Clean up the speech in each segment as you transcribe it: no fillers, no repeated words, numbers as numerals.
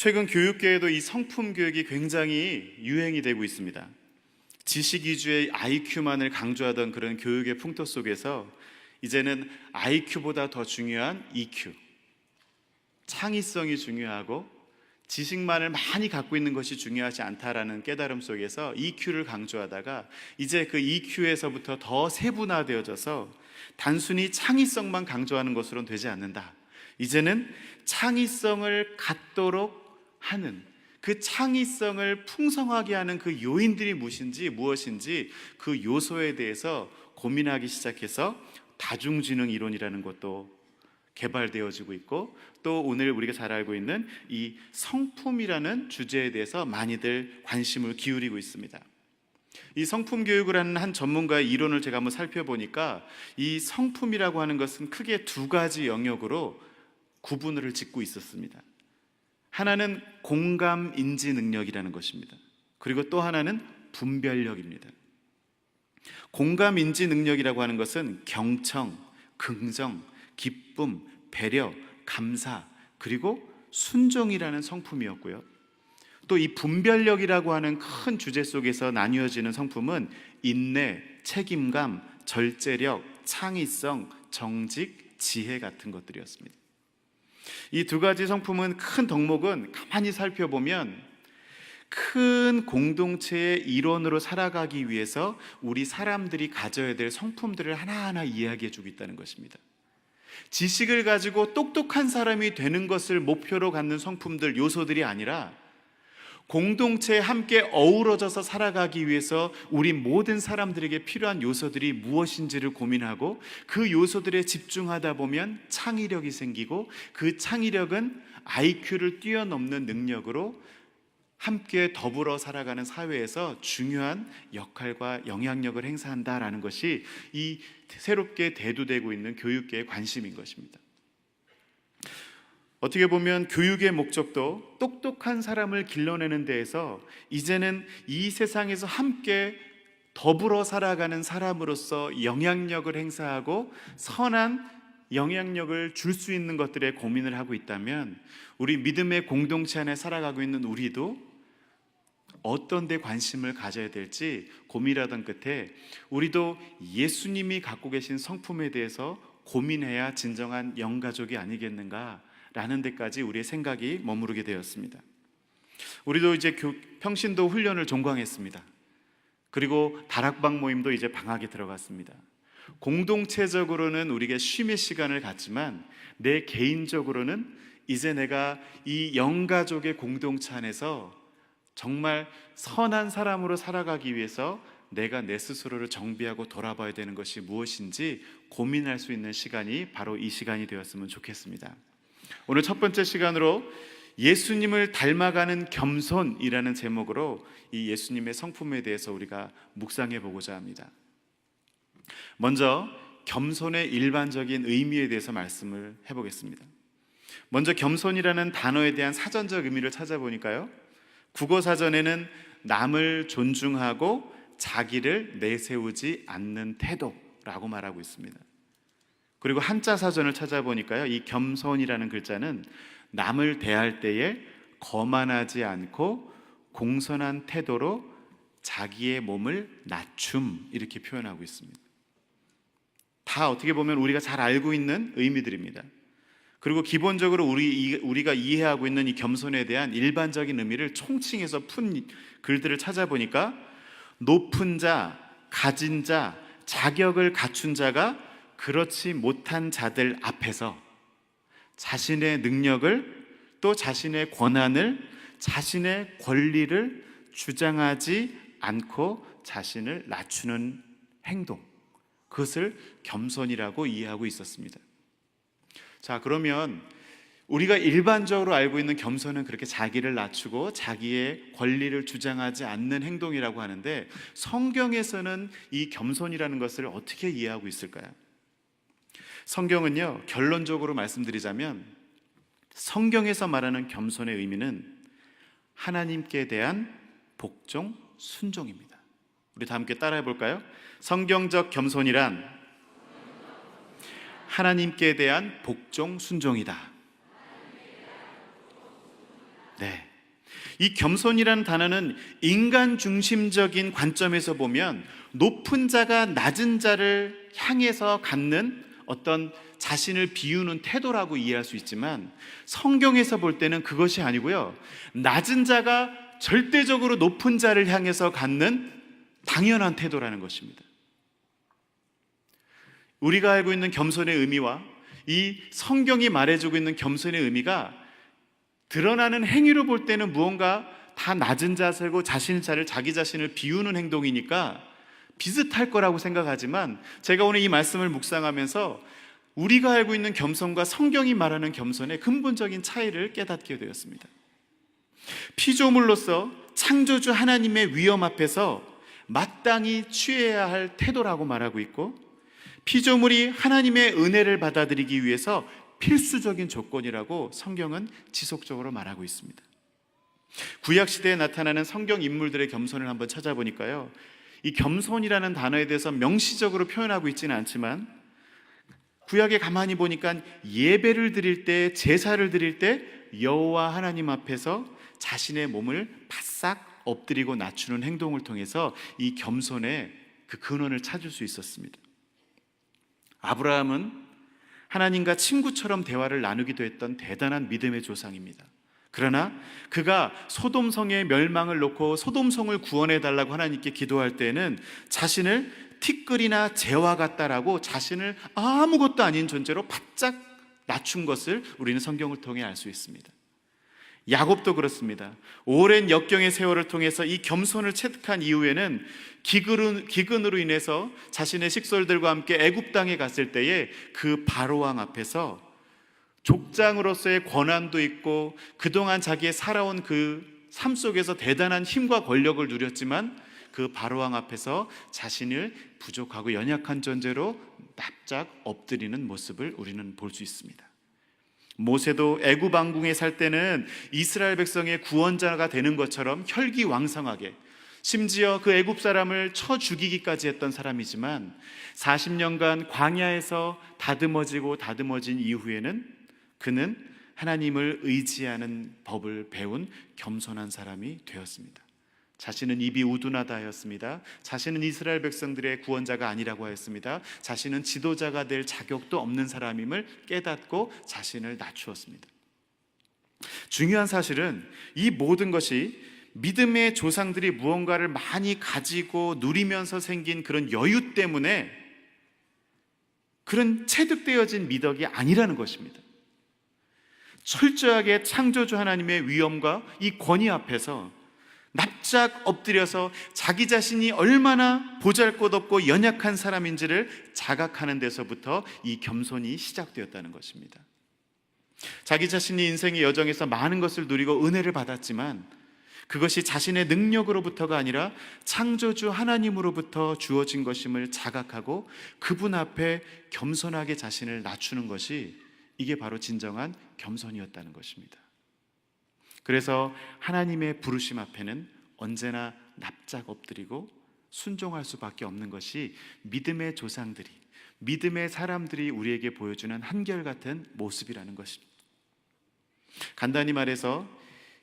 최근 교육계에도 이 성품 교육이 굉장히 유행이 되고 있습니다. 지식 위주의 IQ만을 강조하던 그런 교육의 풍토 속에서 이제는 IQ보다 더 중요한 EQ, 창의성이 중요하고 지식만을 많이 갖고 있는 것이 중요하지 않다라는 깨달음 속에서 EQ를 강조하다가 이제 그 EQ에서부터 더 세분화되어져서 단순히 창의성만 강조하는 것으로는 되지 않는다. 이제는 창의성을 갖도록 하는, 그 창의성을 풍성하게 하는 그 요인들이 무엇인지 그 요소에 대해서 고민하기 시작해서 다중지능 이론이라는 것도 개발되어지고 있고, 또 오늘 우리가 잘 알고 있는 이 성품이라는 주제에 대해서 많이들 관심을 기울이고 있습니다. 이 성품 교육을 하는 한 전문가의 이론을 제가 한번 살펴보니까 이 성품이라고 하는 것은 크게 두 가지 영역으로 구분을 짓고 있었습니다. 하나는 공감 인지 능력이라는 것입니다. 그리고 또 하나는 분별력입니다. 공감 인지 능력이라고 하는 것은 경청, 긍정, 기쁨, 배려, 감사, 그리고 순종이라는 성품이었고요. 또 이 분별력이라고 하는 큰 주제 속에서 나뉘어지는 성품은 인내, 책임감, 절제력, 창의성, 정직, 지혜 같은 것들이었습니다. 이 두 가지 성품은 큰 덕목은 가만히 살펴보면 큰 공동체의 일원으로 살아가기 위해서 우리 사람들이 가져야 될 성품들을 하나하나 이야기해 주고 있다는 것입니다. 지식을 가지고 똑똑한 사람이 되는 것을 목표로 갖는 성품들, 요소들이 아니라 공동체에 함께 어우러져서 살아가기 위해서 우리 모든 사람들에게 필요한 요소들이 무엇인지를 고민하고 그 요소들에 집중하다 보면 창의력이 생기고, 그 창의력은 IQ를 뛰어넘는 능력으로 함께 더불어 살아가는 사회에서 중요한 역할과 영향력을 행사한다라는 것이 이 새롭게 대두되고 있는 교육계의 관심인 것입니다. 어떻게 보면 교육의 목적도 똑똑한 사람을 길러내는 데에서 이제는 이 세상에서 함께 더불어 살아가는 사람으로서 영향력을 행사하고 선한 영향력을 줄 수 있는 것들에 고민을 하고 있다면, 우리 믿음의 공동체 안에 살아가고 있는 우리도 어떤 데 관심을 가져야 될지 고민하던 끝에 우리도 예수님이 갖고 계신 성품에 대해서 고민해야 진정한 영가족이 아니겠는가 라는 데까지 우리의 생각이 머무르게 되었습니다. 우리도 이제 평신도 훈련을 종강했습니다. 그리고 다락방 모임도 이제 방학에 들어갔습니다. 공동체적으로는 우리가 쉼의 시간을 갖지만 내 개인적으로는 이제 내가 이 영가족의 공동체 안에서 정말 선한 사람으로 살아가기 위해서 내가 내 스스로를 정비하고 돌아봐야 되는 것이 무엇인지 고민할 수 있는 시간이 바로 이 시간이 되었으면 좋겠습니다. 오늘 첫 번째 시간으로 예수님을 닮아가는 겸손이라는 제목으로 이 예수님의 성품에 대해서 우리가 묵상해 보고자 합니다. 먼저 겸손의 일반적인 의미에 대해서 말씀을 해보겠습니다. 먼저 겸손이라는 단어에 대한 사전적 의미를 찾아보니까요, 국어사전에는 남을 존중하고 자기를 내세우지 않는 태도라고 말하고 있습니다. 그리고 한자 사전을 찾아보니까요, 이 겸손이라는 글자는 남을 대할 때에 거만하지 않고 공손한 태도로 자기의 몸을 낮춤, 이렇게 표현하고 있습니다. 다 어떻게 보면 우리가 잘 알고 있는 의미들입니다. 그리고 기본적으로 우리가 이해하고 있는 이 겸손에 대한 일반적인 의미를 총칭해서 푼 글들을 찾아보니까 높은 자, 가진 자, 자격을 갖춘 자가 그렇지 못한 자들 앞에서 자신의 능력을, 또 자신의 권한을, 자신의 권리를 주장하지 않고 자신을 낮추는 행동, 그것을 겸손이라고 이해하고 있었습니다. 자, 그러면 우리가 일반적으로 알고 있는 겸손은 그렇게 자기를 낮추고 자기의 권리를 주장하지 않는 행동이라고 하는데, 성경에서는 이 겸손이라는 것을 어떻게 이해하고 있을까요? 성경은요, 결론적으로 말씀드리자면 성경에서 말하는 겸손의 의미는 하나님께 대한 복종, 순종입니다. 우리 다 함께 따라해 볼까요? 성경적 겸손이란 하나님께 대한 복종, 순종이다. 네. 이 겸손이라는 단어는 인간 중심적인 관점에서 보면 높은 자가 낮은 자를 향해서 갖는 어떤 자신을 비우는 태도라고 이해할 수 있지만, 성경에서 볼 때는 그것이 아니고요, 낮은 자가 절대적으로 높은 자를 향해서 갖는 당연한 태도라는 것입니다. 우리가 알고 있는 겸손의 의미와 이 성경이 말해주고 있는 겸손의 의미가 드러나는 행위로 볼 때는 무언가 다 낮은 자세고 자기 자신을 비우는 행동이니까 비슷할 거라고 생각하지만, 제가 오늘 이 말씀을 묵상하면서 우리가 알고 있는 겸손과 성경이 말하는 겸손의 근본적인 차이를 깨닫게 되었습니다. 피조물로서 창조주 하나님의 위엄 앞에서 마땅히 취해야 할 태도라고 말하고 있고, 피조물이 하나님의 은혜를 받아들이기 위해서 필수적인 조건이라고 성경은 지속적으로 말하고 있습니다. 구약시대에 나타나는 성경 인물들의 겸손을 한번 찾아보니까요, 이 겸손이라는 단어에 대해서 명시적으로 표현하고 있지는 않지만, 구약에 가만히 보니까 예배를 드릴 때, 제사를 드릴 때 여호와 하나님 앞에서 자신의 몸을 바싹 엎드리고 낮추는 행동을 통해서 이 겸손의 그 근원을 찾을 수 있었습니다. 아브라함은 하나님과 친구처럼 대화를 나누기도 했던 대단한 믿음의 조상입니다. 그러나 그가 소돔성의 멸망을 놓고 소돔성을 구원해 달라고 하나님께 기도할 때에는 자신을 티끌이나 재와 같다라고 자신을 아무것도 아닌 존재로 바짝 낮춘 것을 우리는 성경을 통해 알 수 있습니다. 야곱도 그렇습니다. 오랜 역경의 세월을 통해서 이 겸손을 체득한 이후에는 기근으로 인해서 자신의 식솔들과 함께 애굽 땅에 갔을 때에 그 바로왕 앞에서 족장으로서의 권한도 있고 그동안 자기의 살아온 그 삶 속에서 대단한 힘과 권력을 누렸지만, 그 바로왕 앞에서 자신을 부족하고 연약한 존재로 납작 엎드리는 모습을 우리는 볼 수 있습니다. 모세도 애굽 왕궁에 살 때는 이스라엘 백성의 구원자가 되는 것처럼 혈기왕성하게, 심지어 그 애굽 사람을 쳐 죽이기까지 했던 사람이지만 40년간 광야에서 다듬어진 이후에는 그는 하나님을 의지하는 법을 배운 겸손한 사람이 되었습니다. 자신은 입이 우둔하다 하였습니다. 자신은 이스라엘 백성들의 구원자가 아니라고 하였습니다. 자신은 지도자가 될 자격도 없는 사람임을 깨닫고 자신을 낮추었습니다. 중요한 사실은 이 모든 것이 믿음의 조상들이 무언가를 많이 가지고 누리면서 생긴 그런 여유 때문에 그런 체득되어진 미덕이 아니라는 것입니다. 철저하게 창조주 하나님의 위엄과 이 권위 앞에서 납작 엎드려서 자기 자신이 얼마나 보잘것없고 연약한 사람인지를 자각하는 데서부터 이 겸손이 시작되었다는 것입니다. 자기 자신이 인생의 여정에서 많은 것을 누리고 은혜를 받았지만 그것이 자신의 능력으로부터가 아니라 창조주 하나님으로부터 주어진 것임을 자각하고 그분 앞에 겸손하게 자신을 낮추는 것이, 이게 바로 진정한 겸손이었다는 것입니다. 그래서 하나님의 부르심 앞에는 언제나 납작 엎드리고 순종할 수밖에 없는 것이 믿음의 조상들이, 믿음의 사람들이 우리에게 보여주는 한결같은 모습이라는 것입니다. 간단히 말해서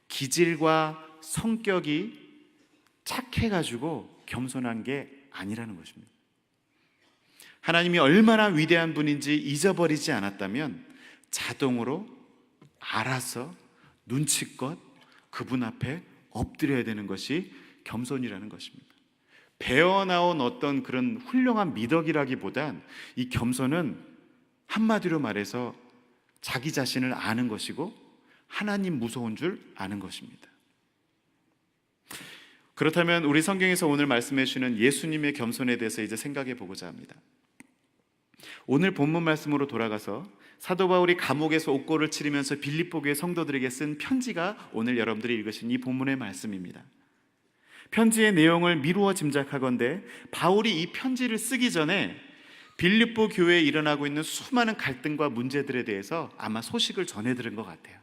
기질과 성격이 착해가지고 겸손한 게 아니라는 것입니다. 하나님이 얼마나 위대한 분인지 잊어버리지 않았다면 자동으로 알아서 눈치껏 그분 앞에 엎드려야 되는 것이 겸손이라는 것입니다. 배어나온 어떤 그런 훌륭한 미덕이라기보단 이 겸손은 한마디로 말해서 자기 자신을 아는 것이고 하나님 무서운 줄 아는 것입니다. 그렇다면 우리 성경에서 오늘 말씀해 주시는 예수님의 겸손에 대해서 이제 생각해 보고자 합니다. 오늘 본문 말씀으로 돌아가서 사도 바울이 감옥에서 옥고를 치르면서 빌립보 교회 성도들에게 쓴 편지가 오늘 여러분들이 읽으신 이 본문의 말씀입니다. 편지의 내용을 미루어 짐작하건대 바울이 이 편지를 쓰기 전에 빌립보 교회에 일어나고 있는 수많은 갈등과 문제들에 대해서 아마 소식을 전해 들은 것 같아요.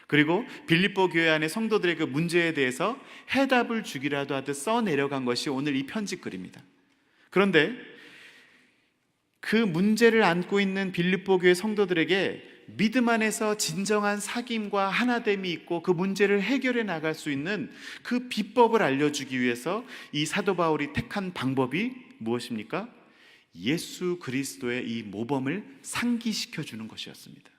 그리고 빌립보 교회 안의 성도들의 그 문제에 대해서 해답을 주기라도 하듯 써내려간 것이 오늘 이 편지 글입니다. 그런데 그 문제를 안고 있는 빌립보 교회 성도들에게 믿음 안에서 진정한 사귐과 하나됨이 있고 그 문제를 해결해 나갈 수 있는 그 비법을 알려주기 위해서 이 사도 바울이 택한 방법이 무엇입니까? 예수 그리스도의 이 모범을 상기시켜 주는 것이었습니다.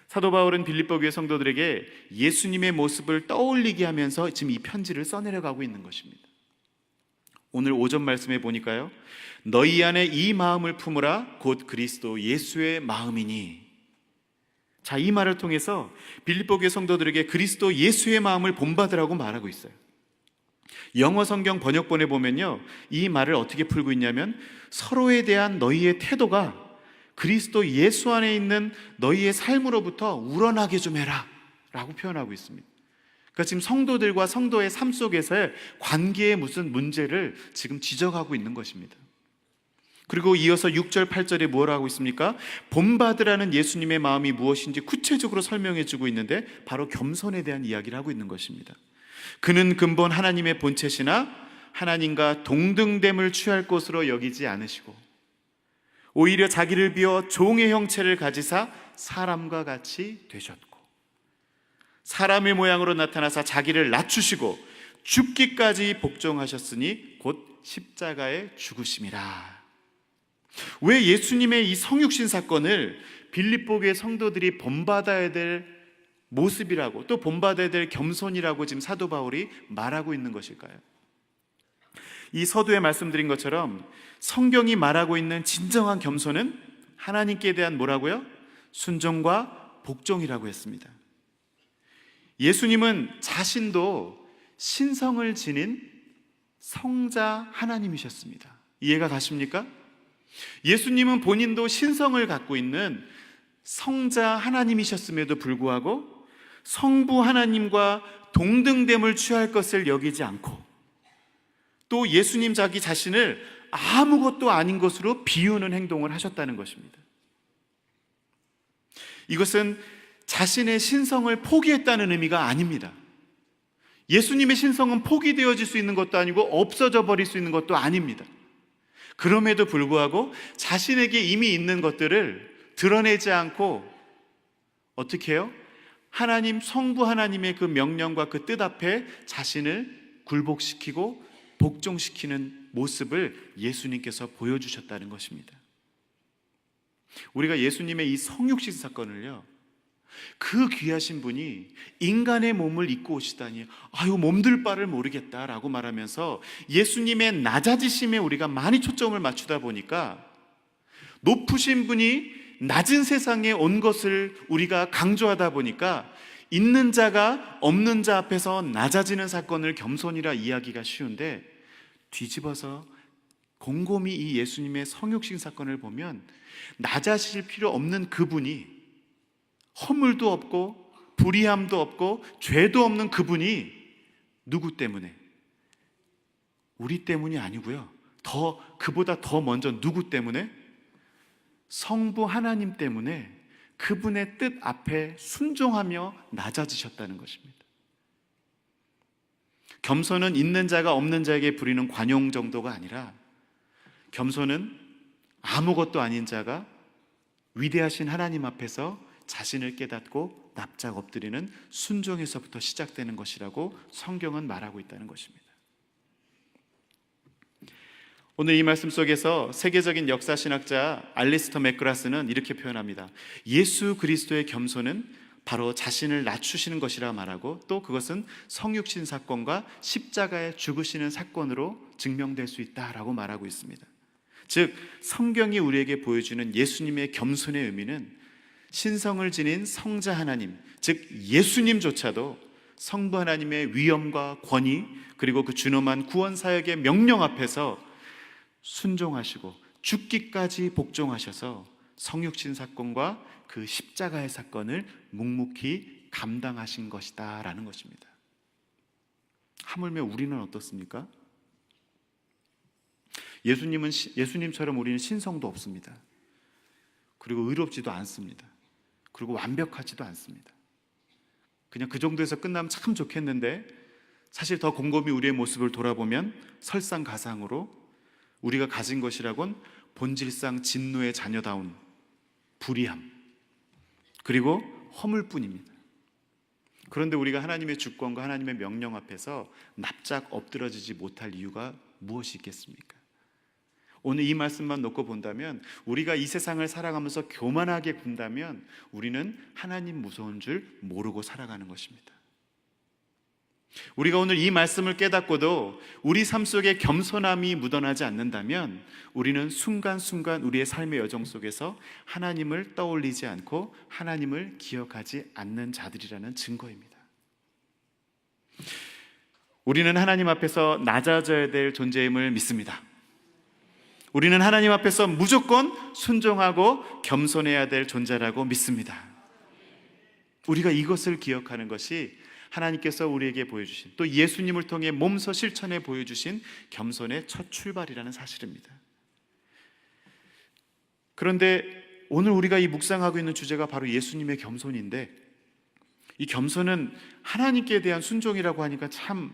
사도 바울은 빌립보 교회 성도들에게 예수님의 모습을 떠올리게 하면서 지금 이 편지를 써내려가고 있는 것입니다. 오늘 오전 말씀에 보니까요, 너희 안에 이 마음을 품으라 곧 그리스도 예수의 마음이니. 자, 이 말을 통해서 빌립보 교회 성도들에게 그리스도 예수의 마음을 본받으라고 말하고 있어요. 영어 성경 번역본에 보면요, 이 말을 어떻게 풀고 있냐면 서로에 대한 너희의 태도가 그리스도 예수 안에 있는 너희의 삶으로부터 우러나게 좀 해라 라고 표현하고 있습니다. 그러니까 지금 성도들과 성도의 삶 속에서의 관계에 무슨 문제를 지금 지적하고 있는 것입니다. 그리고 이어서 6절 8절에 뭐라고 하고 있습니까? 본받으라는 예수님의 마음이 무엇인지 구체적으로 설명해 주고 있는데 바로 겸손에 대한 이야기를 하고 있는 것입니다. 그는 근본 하나님의 본체시나 하나님과 동등됨을 취할 것으로 여기지 않으시고 오히려 자기를 비워 종의 형체를 가지사 사람과 같이 되셨고 사람의 모양으로 나타나사 자기를 낮추시고 죽기까지 복종하셨으니 곧 십자가에 죽으심이라. 왜 예수님의 이 성육신 사건을 빌립보 교회 성도들이 본받아야 될 모습이라고 또 본받아야 될 겸손이라고 지금 사도 바울이 말하고 있는 것일까요? 이 서두에 말씀드린 것처럼 성경이 말하고 있는 진정한 겸손은 하나님께 대한 뭐라고요? 순종과 복종이라고 했습니다. 예수님은 자신도 신성을 지닌 성자 하나님이셨습니다. 이해가 가십니까? 예수님은 본인도 신성을 갖고 있는 성자 하나님이셨음에도 불구하고 성부 하나님과 동등됨을 취할 것을 여기지 않고 또 예수님 자기 자신을 아무것도 아닌 것으로 비우는 행동을 하셨다는 것입니다. 이것은 자신의 신성을 포기했다는 의미가 아닙니다. 예수님의 신성은 포기되어질 수 있는 것도 아니고 없어져 버릴 수 있는 것도 아닙니다. 그럼에도 불구하고 자신에게 이미 있는 것들을 드러내지 않고 어떻게 해요? 하나님, 성부 하나님의 그 명령과 그 뜻 앞에 자신을 굴복시키고 복종시키는 모습을 예수님께서 보여주셨다는 것입니다. 우리가 예수님의 이 성육신 사건을요, 그 귀하신 분이 인간의 몸을 입고 오시다니 아유 몸둘 바를 모르겠다라고 말하면서 예수님의 낮아지심에 우리가 많이 초점을 맞추다 보니까 높으신 분이 낮은 세상에 온 것을 우리가 강조하다 보니까 있는 자가 없는 자 앞에서 낮아지는 사건을 겸손이라 이야기가 쉬운데 뒤집어서 곰곰이 이 예수님의 성육신 사건을 보면 낮아질 필요 없는 그분이 허물도 없고 불의함도 없고 죄도 없는 그분이 누구 때문에? 우리 때문이 아니고요. 그보다 더 먼저 누구 때문에? 성부 하나님 때문에 그분의 뜻 앞에 순종하며 낮아지셨다는 것입니다. 겸손은 있는 자가 없는 자에게 부리는 관용 정도가 아니라 겸손은 아무것도 아닌 자가 위대하신 하나님 앞에서 자신을 깨닫고 납작 엎드리는 순종에서부터 시작되는 것이라고 성경은 말하고 있다는 것입니다. 오늘 이 말씀 속에서 세계적인 역사신학자 알리스터 맥그라스는 이렇게 표현합니다. 예수 그리스도의 겸손은 바로 자신을 낮추시는 것이라 말하고 또 그것은 성육신 사건과 십자가에 죽으시는 사건으로 증명될 수 있다라고 말하고 있습니다. 즉 성경이 우리에게 보여주는 예수님의 겸손의 의미는 신성을 지닌 성자 하나님, 즉 예수님조차도 성부 하나님의 위엄과 권위 그리고 그 준엄한 구원 사역의 명령 앞에서 순종하시고 죽기까지 복종하셔서 성육신 사건과 그 십자가의 사건을 묵묵히 감당하신 것이다 라는 것입니다. 하물며 우리는 어떻습니까? 예수님처럼 우리는 신성도 없습니다. 그리고 의롭지도 않습니다. 그리고 완벽하지도 않습니다. 그냥 그 정도에서 끝나면 참 좋겠는데 사실 더 곰곰이 우리의 모습을 돌아보면 설상가상으로 우리가 가진 것이라곤 본질상 진노의 자녀다운 불의함, 그리고 허물 뿐입니다. 그런데 우리가 하나님의 주권과 하나님의 명령 앞에서 납작 엎드러지지 못할 이유가 무엇이 있겠습니까? 오늘 이 말씀만 놓고 본다면, 우리가 이 세상을 살아가면서 교만하게 군다면 우리는 하나님 무서운 줄 모르고 살아가는 것입니다. 우리가 오늘 이 말씀을 깨닫고도 우리 삶 속에 겸손함이 묻어나지 않는다면 우리는 순간순간 우리의 삶의 여정 속에서 하나님을 떠올리지 않고 하나님을 기억하지 않는 자들이라는 증거입니다. 우리는 하나님 앞에서 낮아져야 될 존재임을 믿습니다. 우리는 하나님 앞에서 무조건 순종하고 겸손해야 될 존재라고 믿습니다. 우리가 이것을 기억하는 것이 하나님께서 우리에게 보여주신, 또 예수님을 통해 몸소 실천해 보여주신 겸손의 첫 출발이라는 사실입니다. 그런데 오늘 우리가 이 묵상하고 있는 주제가 바로 예수님의 겸손인데, 이 겸손은 하나님께 대한 순종이라고 하니까 참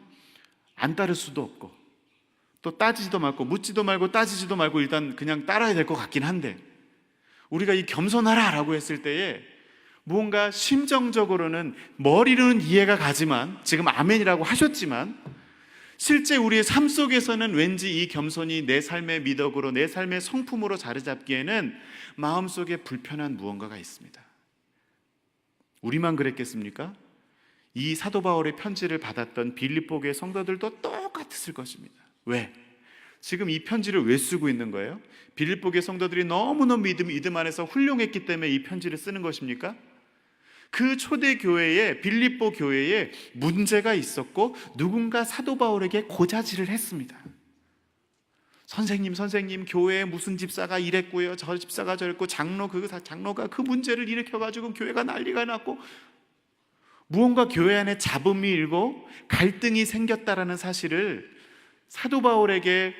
안 따를 수도 없고, 또 따지지도 말고, 묻지도 말고 따지지도 말고 일단 그냥 따라야 될 것 같긴 한데, 우리가 이 겸손하라 라고 했을 때에 무언가 심정적으로는, 머리로는 이해가 가지만, 지금 아멘이라고 하셨지만 실제 우리의 삶 속에서는 왠지 이 겸손이 내 삶의 미덕으로, 내 삶의 성품으로 자리 잡기에는 마음속에 불편한 무언가가 있습니다. 우리만 그랬겠습니까? 이 사도 바울의 편지를 받았던 빌립보 교회 성도들도 똑같았을 것입니다. 왜? 지금 이 편지를 왜 쓰고 있는 거예요? 빌립보 교회 성도들이 너무너무 믿음 안에서 훌륭했기 때문에 이 편지를 쓰는 것입니까? 그 초대 교회에, 빌립보 교회에 문제가 있었고 누군가 사도 바울에게 고자질을 했습니다. 선생님, 교회에 무슨 집사가 이랬고요, 저 집사가 저랬고, 장로가 그 문제를 일으켜가지고 교회가 난리가 났고, 무언가 교회 안에 잡음이 일고 갈등이 생겼다라는 사실을 사도 바울에게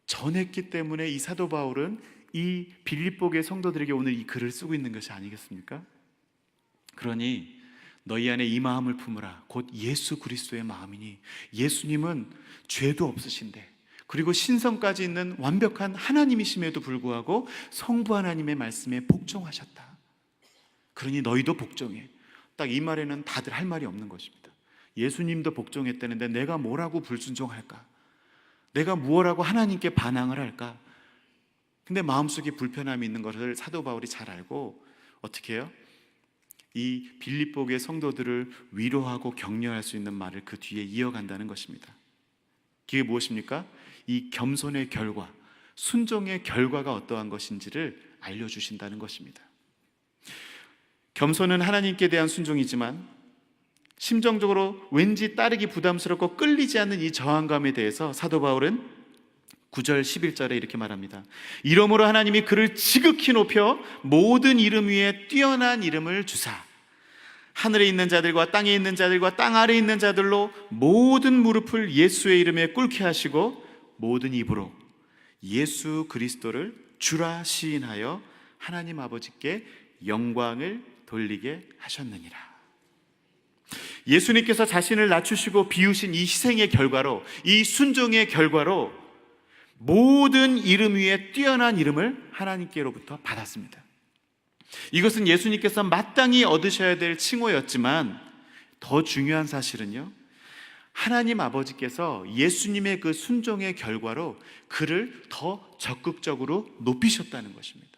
전했기 때문에 이 사도 바울은 이 빌립보 교회 성도들에게 오늘 이 글을 쓰고 있는 것이 아니겠습니까? 그러니 너희 안에 이 마음을 품으라, 곧 예수 그리스도의 마음이니, 예수님은 죄도 없으신데, 그리고 신성까지 있는 완벽한 하나님이심에도 불구하고 성부 하나님의 말씀에 복종하셨다. 그러니 너희도 복종해. 딱 이 말에는 다들 할 말이 없는 것입니다. 예수님도 복종했다는데 내가 뭐라고 불순종할까? 내가 무엇라고 하나님께 반항을 할까? 근데 마음속에 불편함이 있는 것을 사도 바울이 잘 알고 어떻게 해요? 이 빌립보 교회 성도들을 위로하고 격려할 수 있는 말을 그 뒤에 이어간다는 것입니다. 그게 무엇입니까? 이 겸손의 결과, 순종의 결과가 어떠한 것인지를 알려주신다는 것입니다. 겸손은 하나님께 대한 순종이지만 심정적으로 왠지 따르기 부담스럽고 끌리지 않는 이 저항감에 대해서 사도 바울은 9절 11절에 이렇게 말합니다. 이러므로 하나님이 그를 지극히 높여 모든 이름 위에 뛰어난 이름을 주사 하늘에 있는 자들과 땅에 있는 자들과 땅 아래에 있는 자들로 모든 무릎을 예수의 이름에 꿇게 하시고 모든 입으로 예수 그리스도를 주라 시인하여 하나님 아버지께 영광을 돌리게 하셨느니라. 예수님께서 자신을 낮추시고 비우신 이 희생의 결과로, 이 순종의 결과로 모든 이름 위에 뛰어난 이름을 하나님께로부터 받았습니다. 이것은 예수님께서 마땅히 얻으셔야 될 칭호였지만 더 중요한 사실은요, 하나님 아버지께서 예수님의 그 순종의 결과로 그를 더 적극적으로 높이셨다는 것입니다.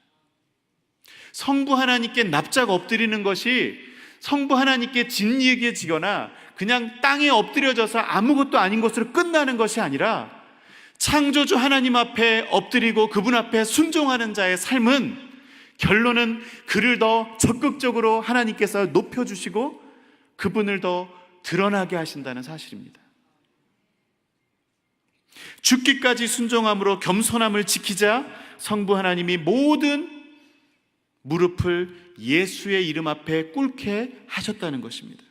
성부 하나님께 납작 엎드리는 것이 성부 하나님께 진리해지거나 그냥 땅에 엎드려져서 아무것도 아닌 것으로 끝나는 것이 아니라, 창조주 하나님 앞에 엎드리고 그분 앞에 순종하는 자의 삶은 결론은 그를 더 적극적으로 하나님께서 높여주시고 그분을 더 드러나게 하신다는 사실입니다. 죽기까지 순종함으로 겸손함을 지키자 성부 하나님이 모든 무릎을 예수의 이름 앞에 꿇게 하셨다는 것입니다.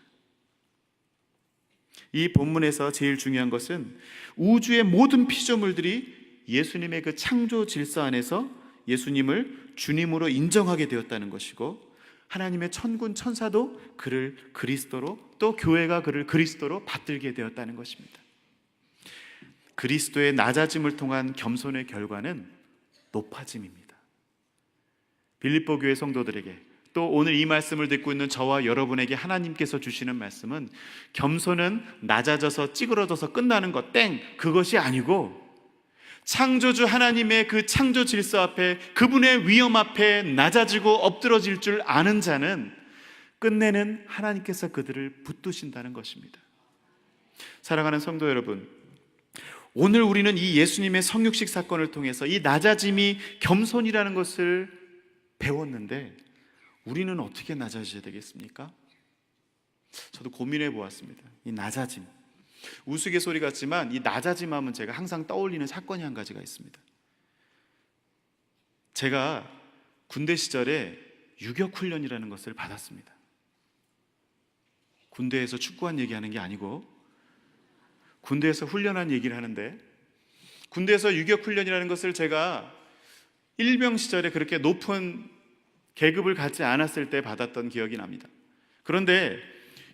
이 본문에서 제일 중요한 것은 우주의 모든 피조물들이 예수님의 그 창조 질서 안에서 예수님을 주님으로 인정하게 되었다는 것이고, 하나님의 천군 천사도 그를 그리스도로, 또 교회가 그를 그리스도로 받들게 되었다는 것입니다. 그리스도의 낮아짐을 통한 겸손의 결과는 높아짐입니다. 빌립보 교회 성도들에게, 또 오늘 이 말씀을 듣고 있는 저와 여러분에게 하나님께서 주시는 말씀은 겸손은 낮아져서 찌그러져서 끝나는 것 그것이 아니고, 창조주 하나님의 그 창조 질서 앞에, 그분의 위엄 앞에 낮아지고 엎드러질 줄 아는 자는 끝내는 하나님께서 그들을 붙드신다는 것입니다. 사랑하는 성도 여러분, 오늘 우리는 이 예수님의 성육식 사건을 통해서 이 낮아짐이 겸손이라는 것을 배웠는데, 우리는 어떻게 낮아져야 되겠습니까? 저도 고민해 보았습니다. 이 낮아짐, 우스갯소리 같지만 이 낮아짐 하면 제가 항상 떠올리는 사건이 한 가지가 있습니다. 제가 군대 시절에 유격훈련이라는 것을 받았습니다. 군대에서 축구한 얘기하는 게 아니고 군대에서 훈련한 얘기를 하는데, 군대에서 유격훈련이라는 것을 제가 일병 시절에 그렇게 높은 계급을 갖지 않았을 때 받았던 기억이 납니다. 그런데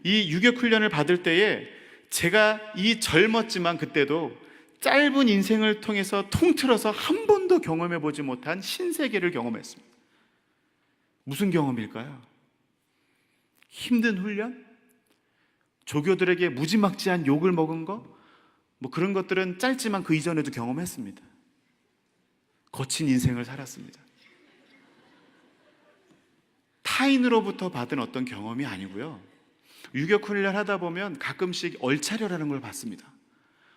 이 유격훈련을 받을 때에 제가 이 젊었지만 그때도 짧은 인생을 통해서 통틀어서 한 번도 경험해 보지 못한 신세계를 경험했습니다. 무슨 경험일까요? 힘든 훈련? 조교들에게 무지막지한 욕을 먹은 거? 그런 것들은 짧지만 그 이전에도 경험했습니다. 거친 인생을 살았습니다. 타인으로부터 받은 어떤 경험이 아니고요, 유격훈련 하다 보면 가끔씩 얼차려라는 걸 받습니다.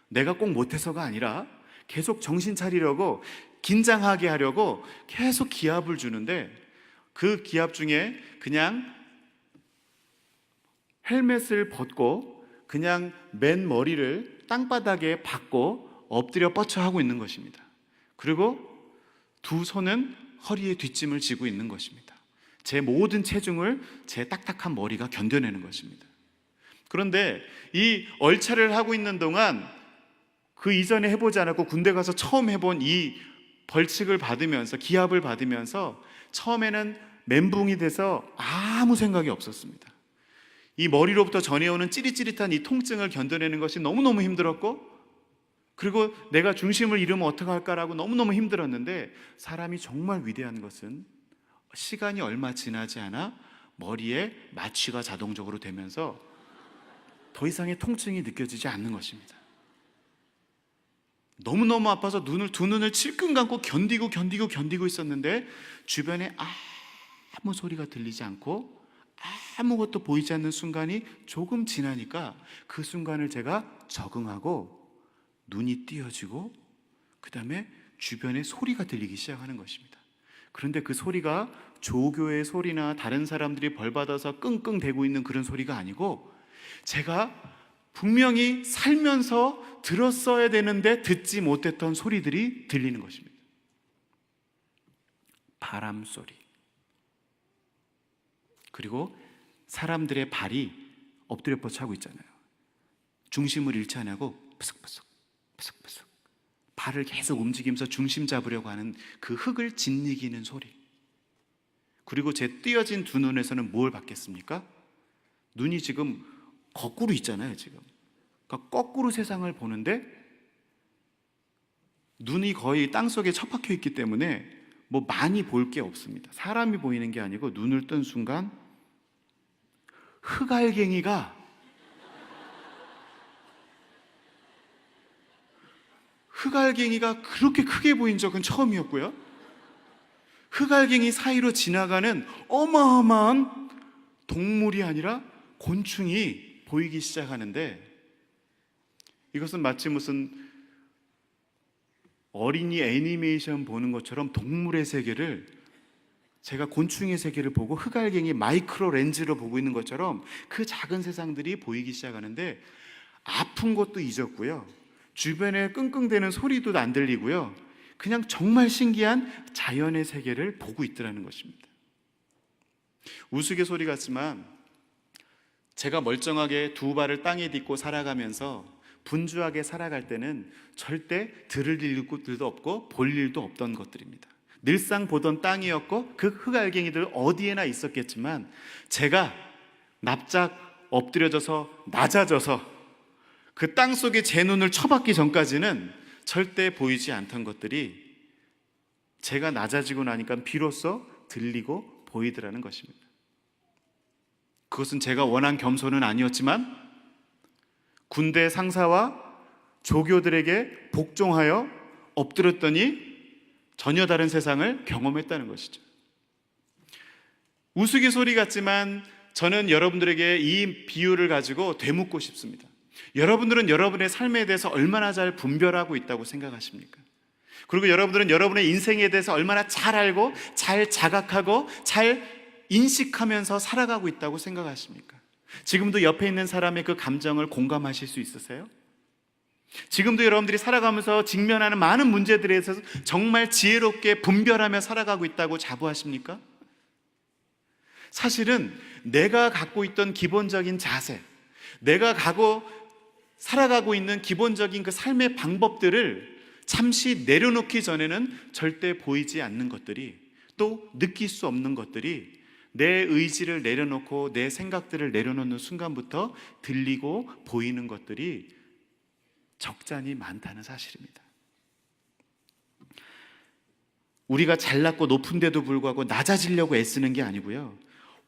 내가 꼭 못해서가 아니라 계속 정신 차리려고, 긴장하게 하려고 계속 기합을 주는데, 그 기합 중에 그냥 헬멧을 벗고 그냥 맨 머리를 땅바닥에 박고 엎드려 뻗쳐 하고 있는 것입니다. 그리고 두 손은 허리에 뒷짐을 지고 있는 것입니다. 제 모든 체중을 제 딱딱한 머리가 견뎌내는 것입니다. 그런데 이 얼차를 하고 있는 동안, 그 이전에 해보지 않았고 군대 가서 처음 해본 이 벌칙을 받으면서, 기합을 받으면서 처음에는 멘붕이 돼서 아무 생각이 없었습니다. 이 머리로부터 전해오는 찌릿찌릿한 이 통증을 견뎌내는 것이 너무너무 힘들었고, 그리고 내가 중심을 잃으면 어떡할까라고 너무너무 힘들었는데, 사람이 정말 위대한 것은 시간이 얼마 지나지 않아 머리에 마취가 자동적으로 되면서 더 이상의 통증이 느껴지지 않는 것입니다. 너무너무 아파서 두 눈을 찔끔 감고 견디고 있었는데, 주변에 아무 소리가 들리지 않고 아무것도 보이지 않는 순간이 조금 지나니까, 그 순간을 제가 적응하고 눈이 띄어지고 그 다음에 주변에 소리가 들리기 시작하는 것입니다. 그런데 그 소리가 조교의 소리나 다른 사람들이 벌받아서 끙끙대고 있는 그런 소리가 아니고, 제가 분명히 살면서 들었어야 되는데 듣지 못했던 소리들이 들리는 것입니다. 바람 소리, 그리고 사람들의 발이 엎드려 뻗쳐 하고 있잖아요. 중심을 잃지 않고 푸석푸석 발을 계속 움직이면서 중심 잡으려고 하는 그 흙을 짓이기는 소리. 그리고 제 띄어진 두 눈에서는 뭘 받겠습니까? 눈이 지금 거꾸로 있잖아요. 지금 그러니까 거꾸로 세상을 보는데, 눈이 거의 땅속에 처박혀 있기 때문에 많이 볼 게 없습니다. 사람이 보이는 게 아니고, 눈을 뜬 순간 흑알갱이가 그렇게 크게 보인 적은 처음이었고요, 흑알갱이 사이로 지나가는 어마어마한 동물이 아니라 곤충이 보이기 시작하는데, 이것은 마치 무슨 어린이 애니메이션 보는 것처럼 동물의 세계를, 제가 곤충의 세계를 보고 흑알갱이 마이크로 렌즈로 보고 있는 것처럼 그 작은 세상들이 보이기 시작하는데, 아픈 것도 잊었고요, 주변에 끙끙대는 소리도 안 들리고요, 그냥 정말 신기한 자연의 세계를 보고 있더라는 것입니다. 우스갯소리 같지만 제가 멀쩡하게 두 발을 땅에 딛고 살아가면서 분주하게 살아갈 때는 절대 들을 일도 없고 볼 일도 없던 것들입니다. 늘상 보던 땅이었고 그 흑알갱이들 어디에나 있었겠지만, 제가 납작 엎드려져서 낮아져서 그 땅 속에 제 눈을 쳐박기 전까지는 절대 보이지 않던 것들이, 제가 낮아지고 나니까 비로소 들리고 보이더라는 것입니다. 그것은 제가 원한 겸손은 아니었지만 군대 상사와 조교들에게 복종하여 엎드렸더니 전혀 다른 세상을 경험했다는 것이죠. 우스갯소리 같지만 저는 여러분들에게 이 비유를 가지고 되묻고 싶습니다. 여러분들은 여러분의 삶에 대해서 얼마나 잘 분별하고 있다고 생각하십니까? 그리고 여러분들은 여러분의 인생에 대해서 얼마나 잘 알고 잘 자각하고 잘 인식하면서 살아가고 있다고 생각하십니까? 지금도 옆에 있는 사람의 그 감정을 공감하실 수 있으세요? 지금도 여러분들이 살아가면서 직면하는 많은 문제들에 대해서 정말 지혜롭게 분별하며 살아가고 있다고 자부하십니까? 사실은 내가 갖고 있던 기본적인 자세, 내가 살아가고 있는 기본적인 그 삶의 방법들을 잠시 내려놓기 전에는 절대 보이지 않는 것들이, 또 느낄 수 없는 것들이 내 의지를 내려놓고 내 생각들을 내려놓는 순간부터 들리고 보이는 것들이 적잖이 많다는 사실입니다. 우리가 잘났고 높은데도 불구하고 낮아지려고 애쓰는 게 아니고요,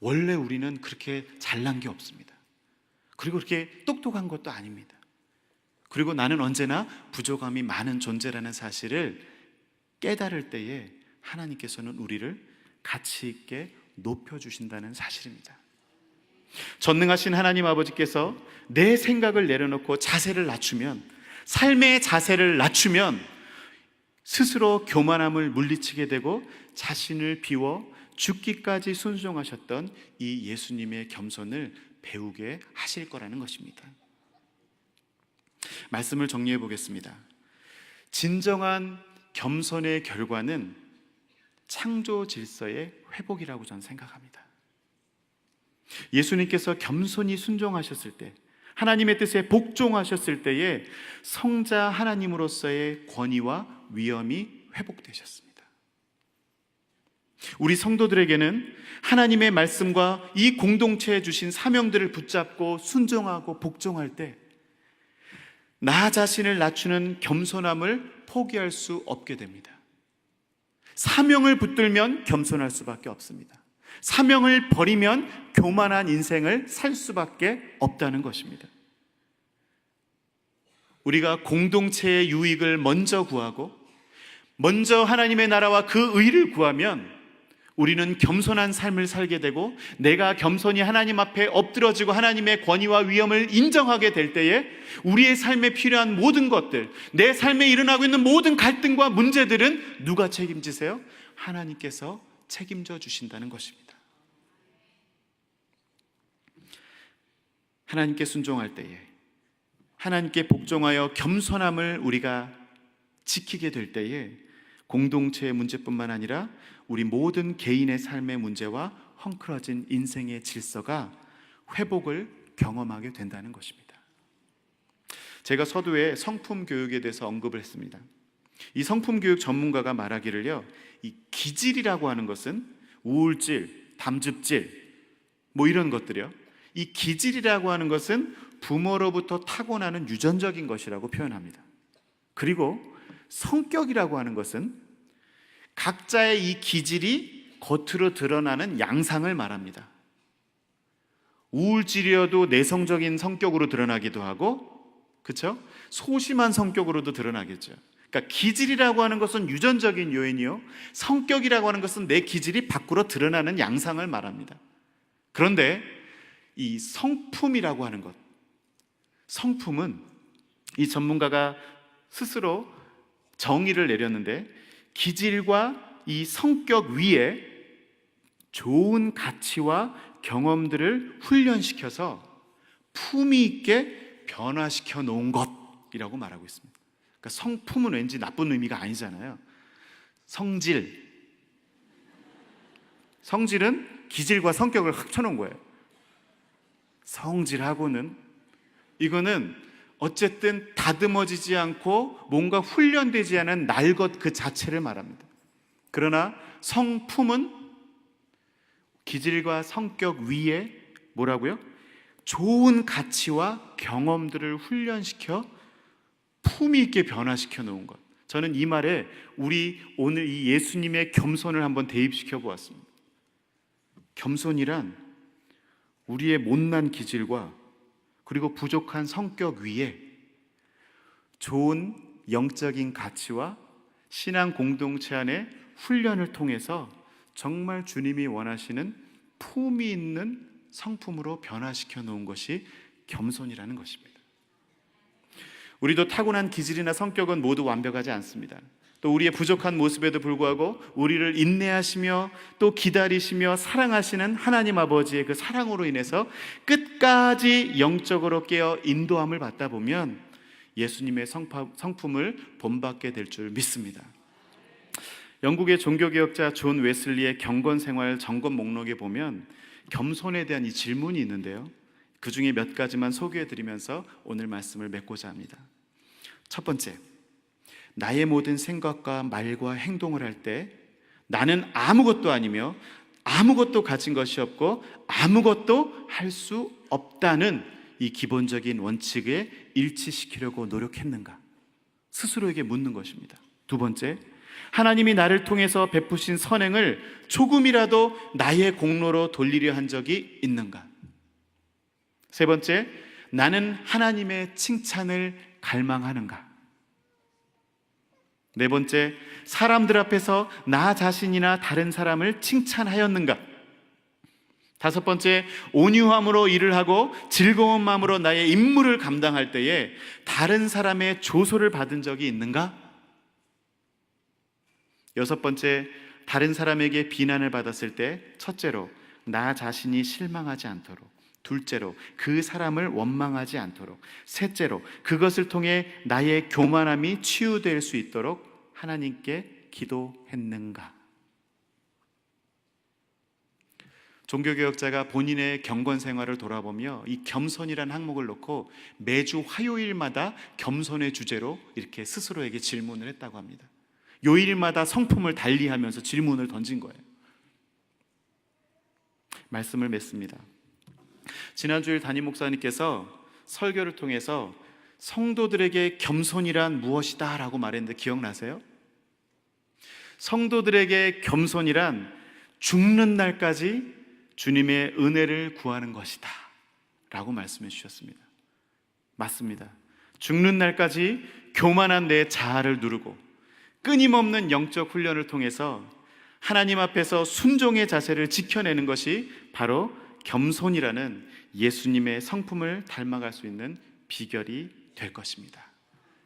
원래 우리는 그렇게 잘난 게 없습니다. 그리고 그렇게 똑똑한 것도 아닙니다. 그리고 나는 언제나 부족함이 많은 존재라는 사실을 깨달을 때에 하나님께서는 우리를 가치 있게 높여주신다는 사실입니다. 전능하신 하나님 아버지께서 내 생각을 내려놓고 자세를 낮추면, 삶의 자세를 낮추면 스스로 교만함을 물리치게 되고 자신을 비워 죽기까지 순종하셨던 이 예수님의 겸손을 배우게 하실 거라는 것입니다. 말씀을 정리해 보겠습니다. 진정한 겸손의 결과는 창조 질서의 회복이라고 저는 생각합니다. 예수님께서 겸손히 순종하셨을 때, 하나님의 뜻에 복종하셨을 때에 성자 하나님으로서의 권위와 위엄이 회복되셨습니다. 우리 성도들에게는 하나님의 말씀과 이 공동체에 주신 사명들을 붙잡고 순종하고 복종할 때 나 자신을 낮추는 겸손함을 포기할 수 없게 됩니다. 사명을 붙들면 겸손할 수밖에 없습니다. 사명을 버리면 교만한 인생을 살 수밖에 없다는 것입니다. 우리가 공동체의 유익을 먼저 구하고 먼저 하나님의 나라와 그 의를 구하면 우리는 겸손한 삶을 살게 되고, 내가 겸손히 하나님 앞에 엎드러지고 하나님의 권위와 위엄을 인정하게 될 때에 우리의 삶에 필요한 모든 것들, 내 삶에 일어나고 있는 모든 갈등과 문제들은 누가 책임지세요? 하나님께서 책임져 주신다는 것입니다. 하나님께 순종할 때에, 하나님께 복종하여 겸손함을 우리가 지키게 될 때에 공동체의 문제뿐만 아니라 우리 모든 개인의 삶의 문제와 헝클어진 인생의 질서가 회복을 경험하게 된다는 것입니다. 제가 서두에 성품 교육에 대해서 언급을 했습니다. 이 성품 교육 전문가가 말하기를요, 이 기질이라고 하는 것은 우울질, 담즙질, 이런 것들이요, 이 기질이라고 하는 것은 부모로부터 타고나는 유전적인 것이라고 표현합니다. 그리고 성격이라고 하는 것은 각자의 이 기질이 겉으로 드러나는 양상을 말합니다. 우울질이어도 내성적인 성격으로 드러나기도 하고, 그렇죠? 소심한 성격으로도 드러나겠죠. 그러니까 기질이라고 하는 것은 유전적인 요인이요, 성격이라고 하는 것은 내 기질이 밖으로 드러나는 양상을 말합니다. 그런데 이 성품이라고 하는 것, 성품은 이 전문가가 스스로 정의를 내렸는데, 기질과 이 성격 위에 좋은 가치와 경험들을 훈련시켜서 품위 있게 변화시켜 놓은 것이라고 말하고 있습니다. 그러니까 성품은 왠지 나쁜 의미가 아니잖아요. 성질은 기질과 성격을 합쳐놓은 거예요. 성질하고는, 이거는 어쨌든 다듬어지지 않고 뭔가 훈련되지 않은 날 것 그 자체를 말합니다. 그러나 성품은 기질과 성격 위에 뭐라고요? 좋은 가치와 경험들을 훈련시켜 품위 있게 변화시켜 놓은 것. 저는 이 말에 우리 오늘 이 예수님의 겸손을 한번 대입시켜 보았습니다. 겸손이란 우리의 못난 기질과 그리고 부족한 성격 위에 좋은 영적인 가치와 신앙 공동체 안에 훈련을 통해서 정말 주님이 원하시는 품이 있는 성품으로 변화시켜 놓은 것이 겸손이라는 것입니다. 우리도 타고난 기질이나 성격은 모두 완벽하지 않습니다. 또 우리의 부족한 모습에도 불구하고 우리를 인내하시며 또 기다리시며 사랑하시는 하나님 아버지의 그 사랑으로 인해서 끝까지 영적으로 깨어 인도함을 받다 보면 예수님의 성품을 본받게 될 줄 믿습니다. 영국의 종교개혁자 존 웨슬리의 경건생활 점검 목록에 보면 겸손에 대한 이 질문이 있는데요, 그 중에 몇 가지만 소개해드리면서 오늘 말씀을 맺고자 합니다. 첫 번째, 나의 모든 생각과 말과 행동을 할 때 나는 아무것도 아니며 아무것도 가진 것이 없고 아무것도 할 수 없다는 이 기본적인 원칙에 일치시키려고 노력했는가? 스스로에게 묻는 것입니다. 두 번째, 하나님이 나를 통해서 베푸신 선행을 조금이라도 나의 공로로 돌리려 한 적이 있는가? 세 번째, 나는 하나님의 칭찬을 갈망하는가? 네 번째, 사람들 앞에서 나 자신이나 다른 사람을 칭찬하였는가? 다섯 번째, 온유함으로 일을 하고 즐거운 마음으로 나의 임무를 감당할 때에 다른 사람의 조소를 받은 적이 있는가? 여섯 번째, 다른 사람에게 비난을 받았을 때 첫째로 나 자신이 실망하지 않도록, 둘째로 그 사람을 원망하지 않도록, 셋째로 그것을 통해 나의 교만함이 치유될 수 있도록 하나님께 기도했는가? 종교개혁자가 본인의 경건 생활을 돌아보며 이 겸손이라는 항목을 놓고 매주 화요일마다 겸손의 주제로 이렇게 스스로에게 질문을 했다고 합니다. 요일마다 성품을 달리하면서 질문을 던진 거예요. 말씀을 맺습니다. 지난주일 담임 목사님께서 설교를 통해서 성도들에게 겸손이란 무엇이다 라고 말했는데 기억나세요? 성도들에게 겸손이란 죽는 날까지 주님의 은혜를 구하는 것이다 라고 말씀해 주셨습니다. 맞습니다. 죽는 날까지 교만한 내 자아를 누르고 끊임없는 영적 훈련을 통해서 하나님 앞에서 순종의 자세를 지켜내는 것이 바로 겸손이라는 예수님의 성품을 닮아갈 수 있는 비결이 될 것입니다.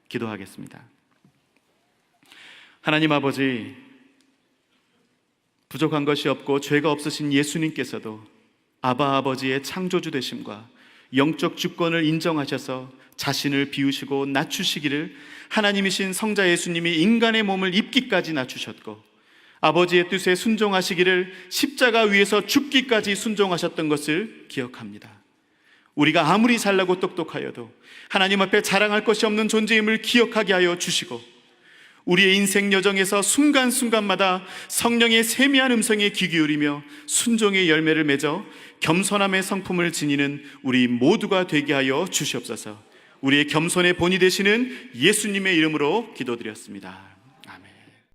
기도하겠습니다. 하나님 아버지, 부족한 것이 없고 죄가 없으신 예수님께서도 아바 아버지의 창조주 되심과 영적 주권을 인정하셔서 자신을 비우시고 낮추시기를 하나님이신 성자 예수님이 인간의 몸을 입기까지 낮추셨고 아버지의 뜻에 순종하시기를 십자가 위에서 죽기까지 순종하셨던 것을 기억합니다. 우리가 아무리 잘나고 똑똑하여도 하나님 앞에 자랑할 것이 없는 존재임을 기억하게 하여 주시고 우리의 인생 여정에서 순간순간마다 성령의 세미한 음성에 귀 기울이며 순종의 열매를 맺어 겸손함의 성품을 지니는 우리 모두가 되게 하여 주시옵소서. 우리의 겸손의 본이 되시는 예수님의 이름으로 기도드렸습니다.